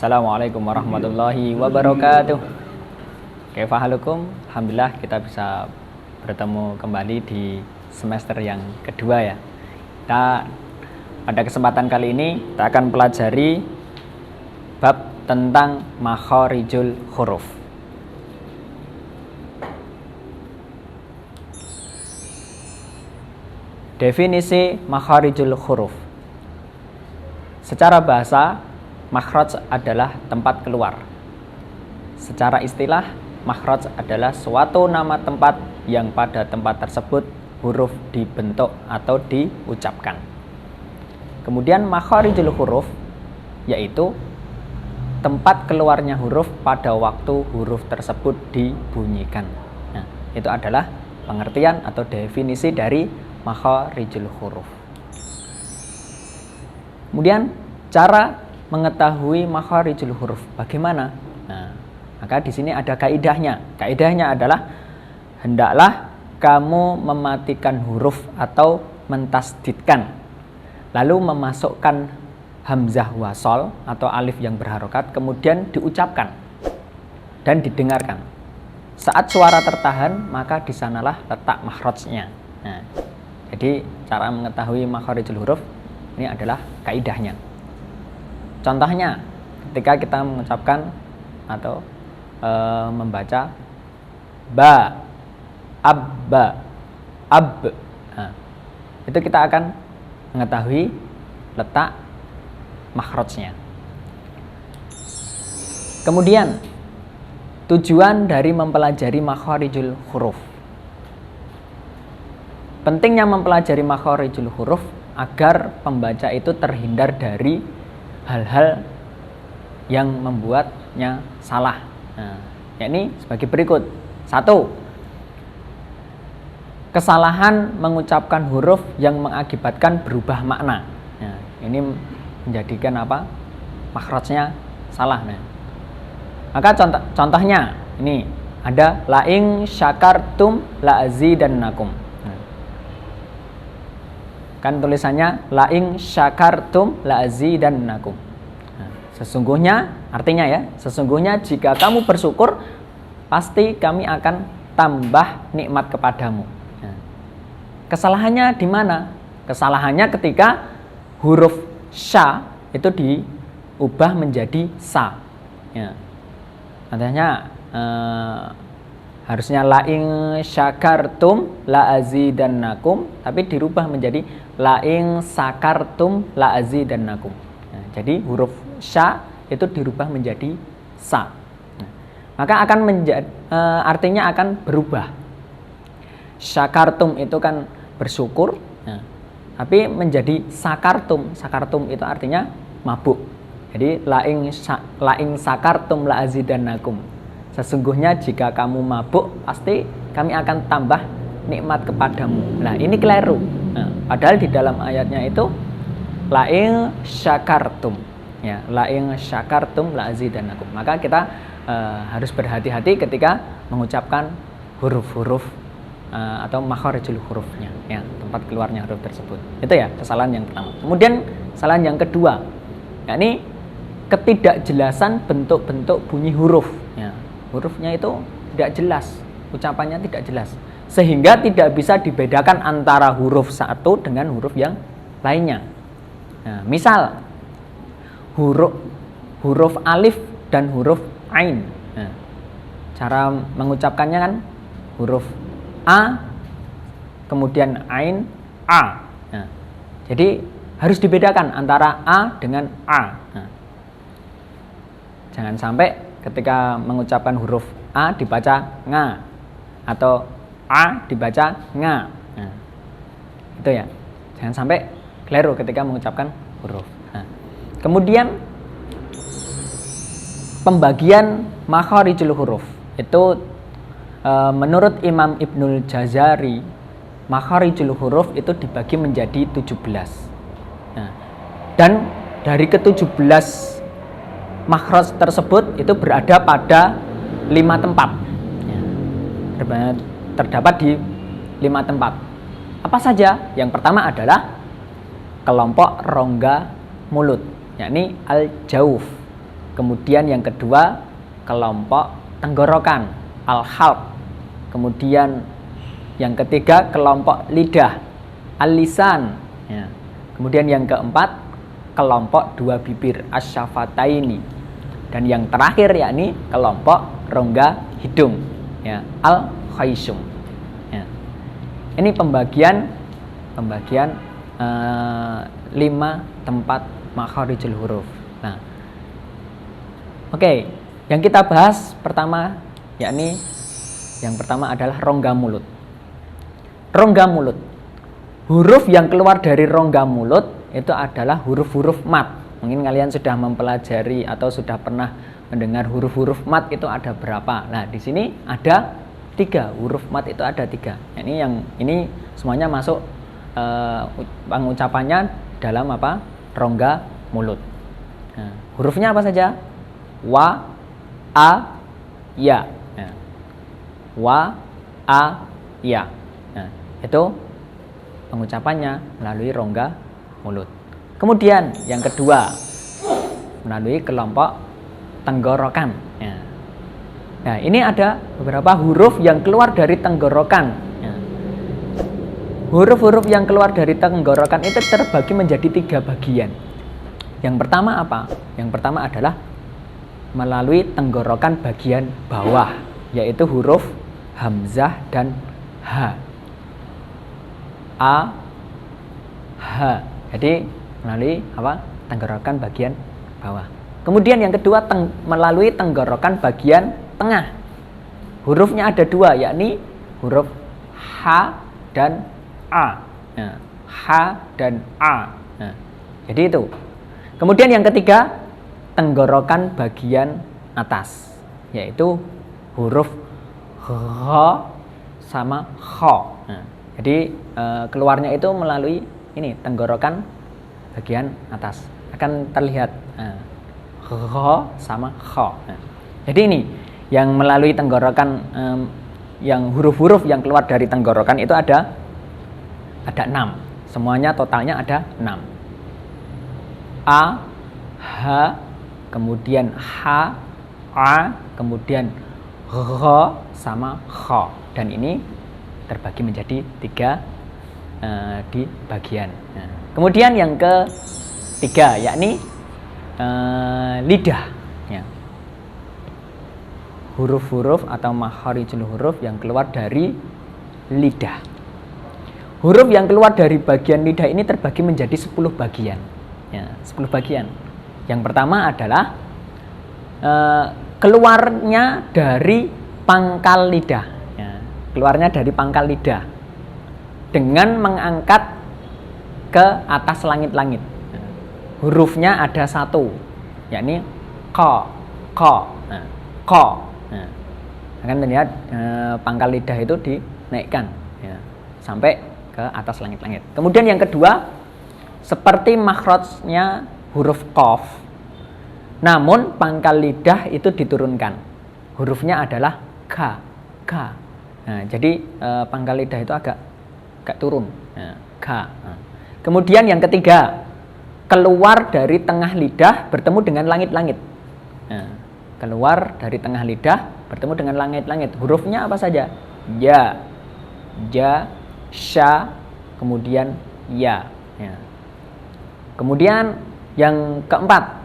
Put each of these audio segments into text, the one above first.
Assalamualaikum warahmatullahi wabarakatuh. Kaifa halukum? Alhamdulillah kita bisa bertemu kembali di semester yang kedua ya. Pada kesempatan kali ini kita akan pelajari bab tentang makharijul huruf. Definisi makharijul huruf. Secara bahasa, makhraj adalah tempat keluar. Secara istilah, makhraj adalah suatu nama tempat yang pada tempat tersebut huruf dibentuk atau diucapkan. Kemudian makharijul huruf yaitu tempat keluarnya huruf pada waktu huruf tersebut dibunyikan. Nah, itu adalah pengertian atau definisi dari makharijul huruf. Kemudian cara mengetahui makharijul huruf bagaimana? Nah, maka di sini ada kaidahnya. Kaidahnya adalah hendaklah kamu mematikan huruf atau mentasdidkan, lalu memasukkan hamzah wasol atau alif yang berharokat, kemudian diucapkan dan didengarkan. Saat suara tertahan, maka di sanalah letak makhrajnya. Nah, jadi cara mengetahui makharijul huruf ini adalah kaidahnya. Contohnya, ketika kita mengucapkan atau membaca ba, abba, ab, nah, itu kita akan mengetahui letak makhrajnya. Kemudian, tujuan dari mempelajari makharijul huruf. Pentingnya mempelajari makharijul huruf agar pembaca itu terhindar dari hal-hal yang membuatnya salah. Nah, yakni sebagai berikut. 1. Kesalahan mengucapkan huruf yang mengakibatkan berubah makna. Nah, ini menjadikan apa? Makhrajnya salah. Nah, maka contohnya ini ada laing syakartum la azidannakum. Kan tulisannya laing syakartum la azidannakum. Nah, sesungguhnya artinya ya, sesungguhnya jika kamu bersyukur pasti kami akan tambah nikmat kepadamu. Nah, kesalahannya di mana? Kesalahannya ketika huruf sya itu diubah menjadi sa. Ya. Artinya harusnya laing syakartum la azidannakum, tapi dirubah menjadi laing sakartum la azidannakum. Nah, jadi huruf sya itu dirubah menjadi sa. Nah, maka akan artinya akan berubah. Syakartum itu kan bersyukur, nah, tapi menjadi sakartum. Sakartum itu artinya mabuk. Jadi laing sakartum la azidannakum. Sesungguhnya jika kamu mabuk, pasti kami akan tambah nikmat kepadamu. Nah, ini keliru. Nah, padahal di dalam ayatnya itu laing syakartum. Ya, laing syakartum la azidannakum. Maka kita harus berhati-hati ketika mengucapkan huruf-huruf atau makharijul hurufnya, ya, tempat keluarnya huruf tersebut. Itu ya kesalahan yang pertama. Kemudian kesalahan yang kedua, yakni ketidakjelasan bentuk-bentuk bunyi huruf. Ya. Hurufnya itu tidak jelas, ucapannya tidak jelas, sehingga tidak bisa dibedakan antara huruf satu dengan huruf yang lainnya. Nah, misal huruf alif dan huruf ain. Nah, cara mengucapkannya kan huruf a, kemudian ain, a. Nah, jadi harus dibedakan antara a dengan a. Nah, jangan sampai ketika mengucapkan huruf A dibaca nga atau A dibaca nga. Nah, itu ya. Jangan sampai keliru ketika mengucapkan huruf. Nah, kemudian pembagian makharijul huruf itu menurut Imam Ibnul Jazari, makharijul huruf itu dibagi menjadi 17. Nah, dan dari ke-17 makhraj tersebut itu berada pada 5 tempat. Ya, terdapat di 5 tempat. Apa saja? Yang pertama adalah kelompok rongga mulut, yakni al-jauf. Kemudian yang kedua kelompok tenggorokan, al-halq. Kemudian yang ketiga kelompok lidah, al-lisan. Ya. Kemudian yang keempat kelompok dua bibir, asyafataini. Dan yang terakhir yakni kelompok rongga hidung, ya, al-khaysum. Ya. Ini pembagian 5 tempat makharijul huruf. Nah, oke, yang kita bahas pertama yakni yang pertama adalah rongga mulut. Rongga mulut. Huruf yang keluar dari rongga mulut itu adalah huruf-huruf mat. Mungkin kalian sudah mempelajari atau sudah pernah mendengar huruf-huruf mat itu ada berapa. Nah, di sini ada 3 huruf mat, itu ada 3. Ini semuanya masuk pengucapannya dalam apa? Rongga mulut. Nah, hurufnya apa saja? Wa, a, ya. Nah, wa, a, ya. Nah, itu pengucapannya melalui rongga mulut. Kemudian yang kedua melalui kelompok tenggorokan. Ya. Nah, ini ada beberapa huruf yang keluar dari tenggorokan. Ya. Huruf-huruf yang keluar dari tenggorokan itu terbagi menjadi 3 bagian. Yang pertama apa? Yang pertama adalah melalui tenggorokan bagian bawah, yaitu huruf hamzah dan ha. A, h. Jadi melalui apa? Tenggorokan bagian bawah. Kemudian yang kedua melalui tenggorokan bagian tengah. Hurufnya ada 2, yakni huruf h dan a. Nah, h dan a. Nah, jadi itu. Kemudian yang ketiga tenggorokan bagian atas, yaitu huruf h sama kho. Nah, jadi keluarnya itu melalui ini tenggorokan bagian atas, akan terlihat kho sama kho. Nah, jadi ini yang melalui tenggorokan, yang huruf-huruf yang keluar dari tenggorokan itu ada 6. Semuanya totalnya ada 6. A, h, kemudian h, a, kemudian kho sama kho. Dan ini terbagi menjadi 3 di bagian. Nah, kemudian yang ketiga yakni lidah. Ya. Huruf-huruf atau makharijul huruf yang keluar dari lidah. Huruf yang keluar dari bagian lidah ini terbagi menjadi 10 bagian. Ya, 10 bagian. Yang pertama adalah keluarnya dari pangkal lidah. Ya, keluarnya dari pangkal lidah dengan mengangkat ke atas langit-langit. Hurufnya ada 1, yakni ko. Nah, ko. Nah, akan terlihat pangkal lidah itu dinaikkan, ya, sampai ke atas langit-langit. Kemudian yang kedua, seperti makhrajnya huruf qaf, namun pangkal lidah itu diturunkan. Hurufnya adalah ka. Nah, jadi pangkal lidah itu agak turun. Nah, ka. Nah. Kemudian yang ketiga, keluar dari tengah lidah bertemu dengan langit-langit. Nah, keluar dari tengah lidah bertemu dengan langit-langit. Hurufnya apa saja? Ya, ja, sya, kemudian ya. Ya. Kemudian yang keempat,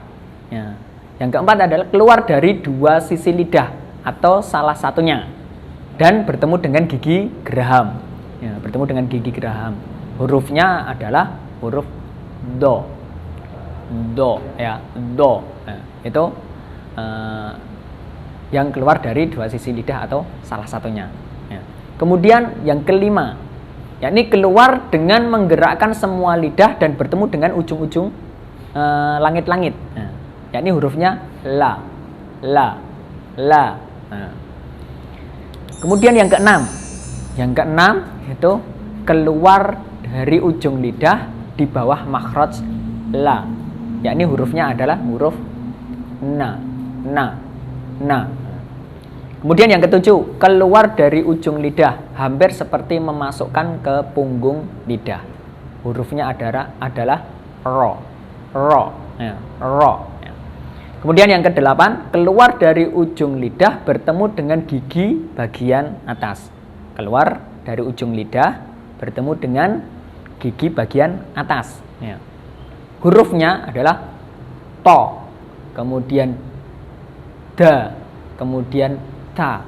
ya, yang keempat adalah keluar dari 2 sisi lidah atau salah satunya dan bertemu dengan gigi geraham. Ya, bertemu dengan gigi geraham. Hurufnya adalah huruf do, ya, do. Nah, itu yang keluar dari 2 sisi lidah atau salah satunya. Ya. Kemudian yang kelima, yakni keluar dengan menggerakkan semua lidah dan bertemu dengan ujung-ujung langit-langit. Nah, yakni hurufnya la. Nah. Kemudian yang keenam itu keluar dari ujung lidah di bawah makhraj la, yakni hurufnya adalah huruf na. Kemudian yang ketujuh, keluar dari ujung lidah hampir seperti memasukkan ke punggung lidah. Hurufnya adalah ro. Ya, ro. Ya. Kemudian yang kedelapan, keluar dari ujung lidah bertemu dengan gigi bagian atas. Keluar dari ujung lidah bertemu dengan gigi bagian atas. Ya. Hurufnya adalah to, kemudian da, kemudian ta.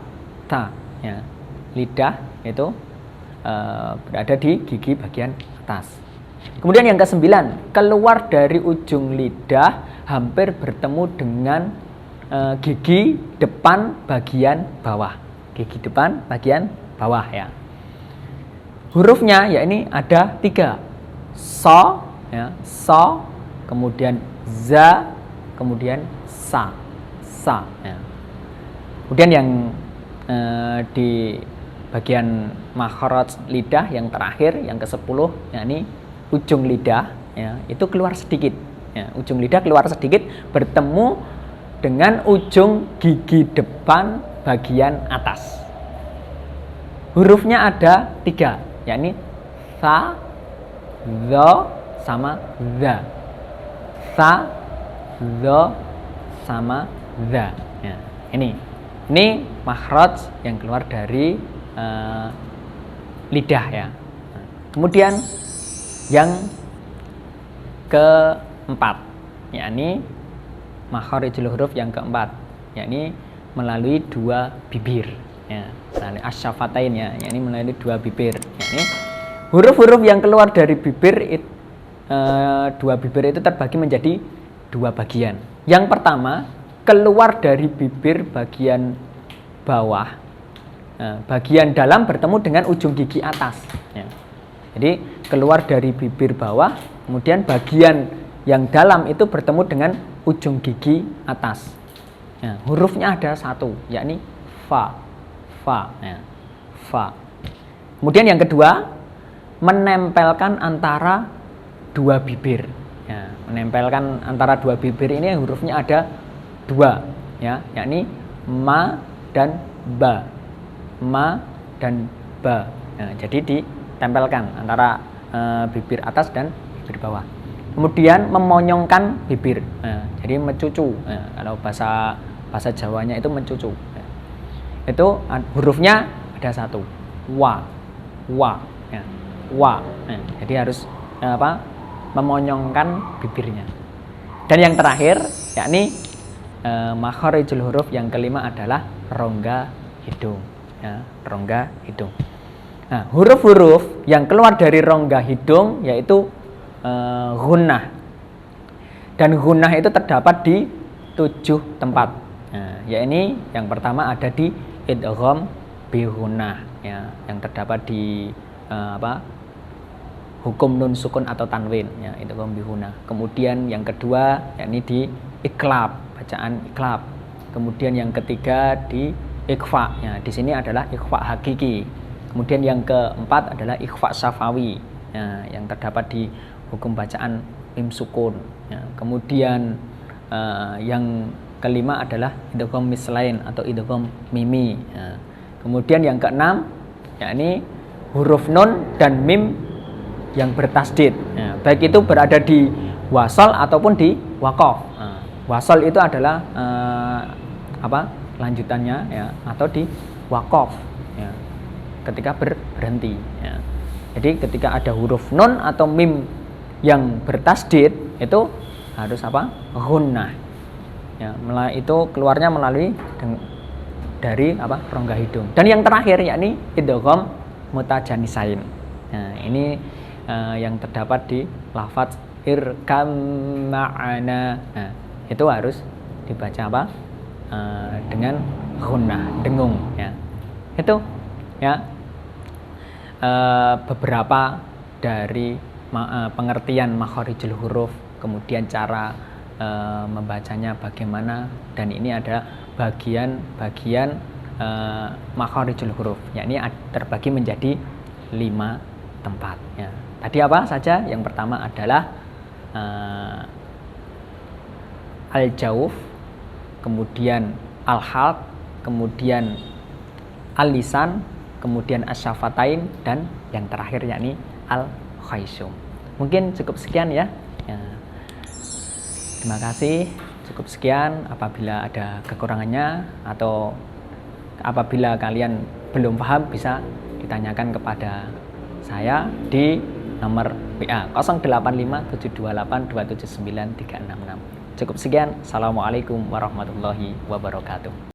Ya. Lidah itu berada di gigi bagian atas. Kemudian yang kesembilan, keluar dari ujung lidah hampir bertemu dengan gigi depan bagian bawah. Gigi depan bagian bawah ya. Hurufnya ya ini ada 3. So, ya, so, kemudian za, kemudian sa. Ya. Kemudian yang di bagian makhraj lidah yang terakhir, yang ke-10, yakni ujung lidah, ya, itu keluar sedikit. Ya, ujung lidah keluar sedikit bertemu dengan ujung gigi depan bagian atas. Hurufnya ada 3, yakni sa, zo, sama za. Sa, zo, sama za. Ya, ini makhraj yang keluar dari lidah ya. Kemudian yang keempat, yakni makharijul huruf yang keempat, yakni melalui 2 bibir ya, melalui asyafatain ya, yakni melalui 2 bibir. Yakni huruf-huruf yang keluar dari bibir 2 bibir itu terbagi menjadi 2 bagian. Yang pertama, keluar dari bibir bagian bawah, bagian dalam bertemu dengan ujung gigi atas ya. Jadi keluar dari bibir bawah, kemudian bagian yang dalam itu bertemu dengan ujung gigi atas ya. Hurufnya ada 1, yakni fa ya. Fa. Kemudian yang kedua, menempelkan antara 2 bibir ya. Menempelkan antara 2 bibir ini hurufnya ada 2 ya, yakni ma dan ba. Ma dan ba. Nah, jadi ditempelkan antara bibir atas dan bibir bawah. Kemudian memonyongkan bibir. Nah, jadi mencucu. Nah, kalau bahasa Jawanya itu mencucu. Nah, itu hurufnya ada 1. Wa. Ya. Wa. Nah, jadi harus memonyongkan bibirnya. Dan yang terakhir, yakni makharijul huruf yang kelima adalah rongga hidung. Ya, rongga hidung. Nah, huruf-huruf yang keluar dari rongga hidung yaitu gunnah. Dan gunnah itu terdapat di 7 tempat. Nah, yakni yang pertama ada di idgham bi gunnah ya, yang terdapat di hukum nun sukun atau tanwin ya, idgham bi gunnah. Kemudian yang kedua yakni di iklab, bacaan iklab. Kemudian yang ketiga di ikhfa. Ya, di sini adalah ikhfa hakiki. Kemudian yang keempat adalah ikhfa syafawi. Ya, yang terdapat di hukum bacaan mim sukun. Ya, kemudian yang kelima adalah idgham mislain atau idgham mimi. Ya, kemudian yang keenam yakni huruf nun dan mim yang bertasdid. Ya, baik itu berada di wasal ataupun di waqaf. Nah, wasal itu adalah lanjutannya ya, atau di waqaf ya, ketika berhenti ya. Jadi ketika ada huruf nun atau mim yang bertasdid itu harus gunnah ya, itu keluarnya melalui dari rongga hidung. Dan yang terakhir yakni idgham mutajanisain. Nah, ini yang terdapat di lafaz irkam ma'ana. Nah, itu harus dibaca dengan gunnah, dengung ya. Itu ya beberapa dari pengertian makharijul huruf, kemudian cara membacanya bagaimana, dan ini ada bagian-bagian makharijul huruf, yakni terbagi menjadi 5 tempat ya. Tadi apa saja? Yang pertama adalah al-jauf, kemudian al-halq, kemudian al-lisan, kemudian asyafatain, dan yang terakhir yakni al-khaysum. Mungkin cukup sekian ya. Terima kasih. Cukup sekian, apabila ada kekurangannya atau apabila kalian belum paham bisa ditanyakan kepada saya di nomor WA 085728279366. Cukup sekian. Assalamualaikum warahmatullahi wabarakatuh.